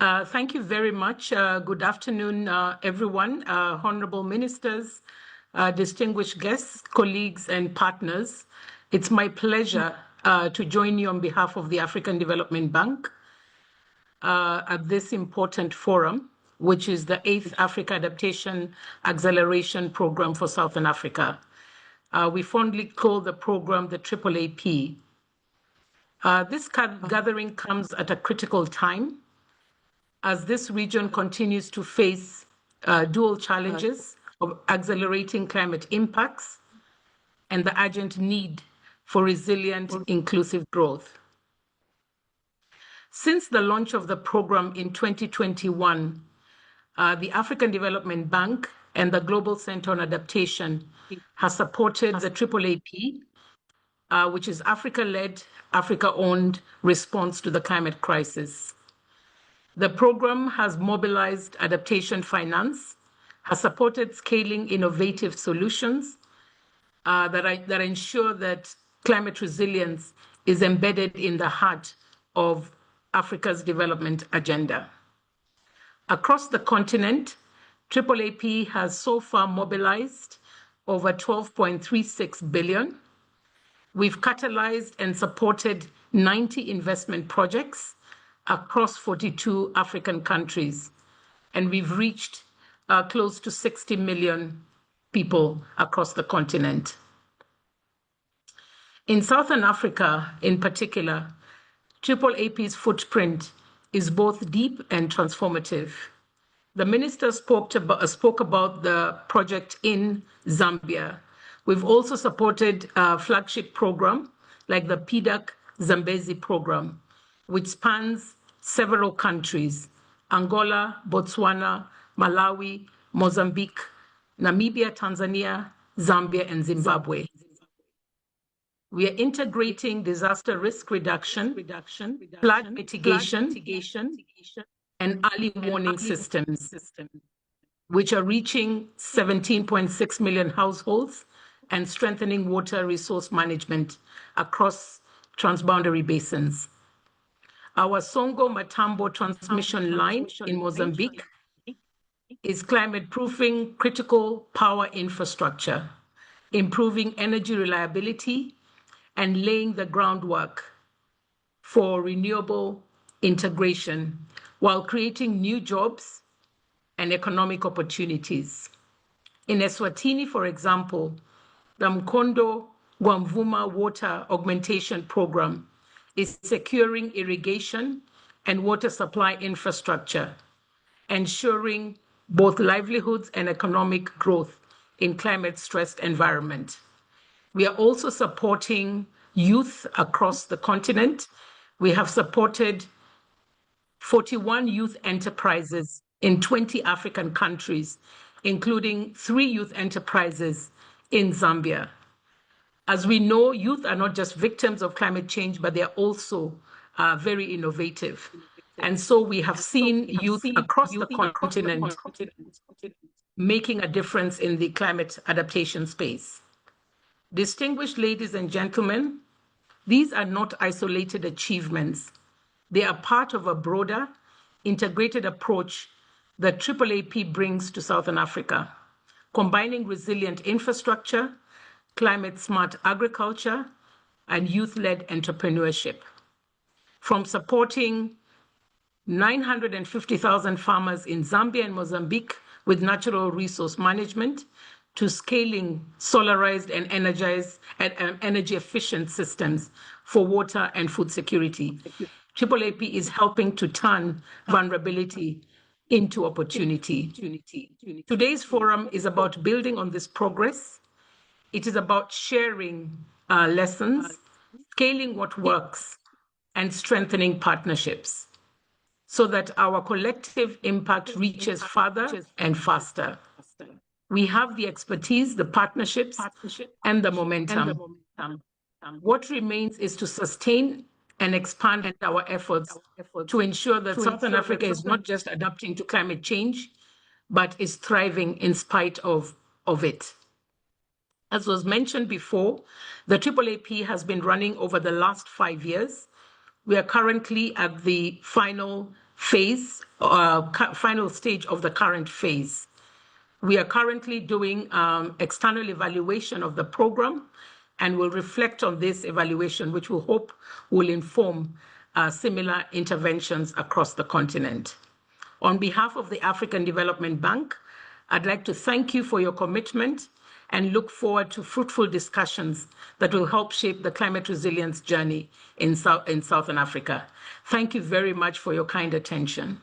Thank you very much. Good afternoon, everyone, honorable ministers, distinguished guests, colleagues, and partners. It's my pleasure to join you on behalf of the African Development Bank at this important forum, which is the 8th Africa Adaptation Acceleration Program for Southern Africa. We fondly call the program the AAAP. This gathering comes at a critical time as this region continues to face dual challenges of accelerating climate impacts and the urgent need for resilient, inclusive growth. Since the launch of the program in 2021, the African Development Bank and the Global Center on Adaptation has supported the AAAP, which is Africa-led, Africa-owned response to the climate crisis. The program has mobilized adaptation finance, has supported scaling innovative solutions that ensure that climate resilience is embedded in the heart of Africa's development agenda. Across the continent, AAAP has so far mobilized over 12.36 billion. We've catalyzed and supported 90 investment projects across 42 African countries, and we've reached close to 60 million people across the continent. In Southern Africa, in particular, AAAP's footprint is both deep and transformative. The minister spoke about the project in Zambia. We've also supported a flagship program like the PDAC Zambezi program, which spans several countries: Angola, Botswana, Malawi, Mozambique, Namibia, Tanzania, Zambia, and Zimbabwe. We are integrating disaster risk reduction, flood mitigation, and early warning systems, which are reaching 17.6 million households and strengthening water resource management across transboundary basins. Our Songo Matambo transmission line in Mozambique is climate-proofing critical power infrastructure, improving energy reliability, and laying the groundwork for renewable integration while creating new jobs and economic opportunities. In Eswatini, for example, the Mkondo Gwamvuma Water Augmentation Program is securing irrigation and water supply infrastructure, ensuring both livelihoods and economic growth in climate-stressed environment. We are also supporting youth across the continent. We have supported 41 youth enterprises in 20 African countries, including 3 youth enterprises in Zambia. As we know, youth are not just victims of climate change, but they are also very innovative. And so we have seen youth across the continent making a difference in the climate adaptation space. Distinguished ladies and gentlemen, these are not isolated achievements. They are part of a broader, integrated approach that AAAP brings to Southern Africa, combining resilient infrastructure, climate-smart agriculture, and youth-led entrepreneurship. From supporting 950,000 farmers in Zambia and Mozambique with natural resource management, to scaling solarized and energy-efficient systems for water and food security. AAAP is helping to turn vulnerability into opportunity. Today's forum is about building on this progress. It is about sharing lessons, scaling what works, and strengthening partnerships so that our collective impact reaches farther and faster. We have the expertise, the partnerships, and the momentum. What remains is to sustain and expand our efforts to ensure that Southern Africa is not just adapting to climate change, but is thriving in spite of it. As was mentioned before, the AAAP has been running over the last 5 years. We are currently at the final final stage of the current phase. We are currently doing external evaluation of the program, and will reflect on this evaluation, which we hope will inform similar interventions across the continent. On behalf of the African Development Bank, I'd like to thank you for your commitment and look forward to fruitful discussions that will help shape the climate resilience journey in Southern Africa. Thank you very much for your kind attention.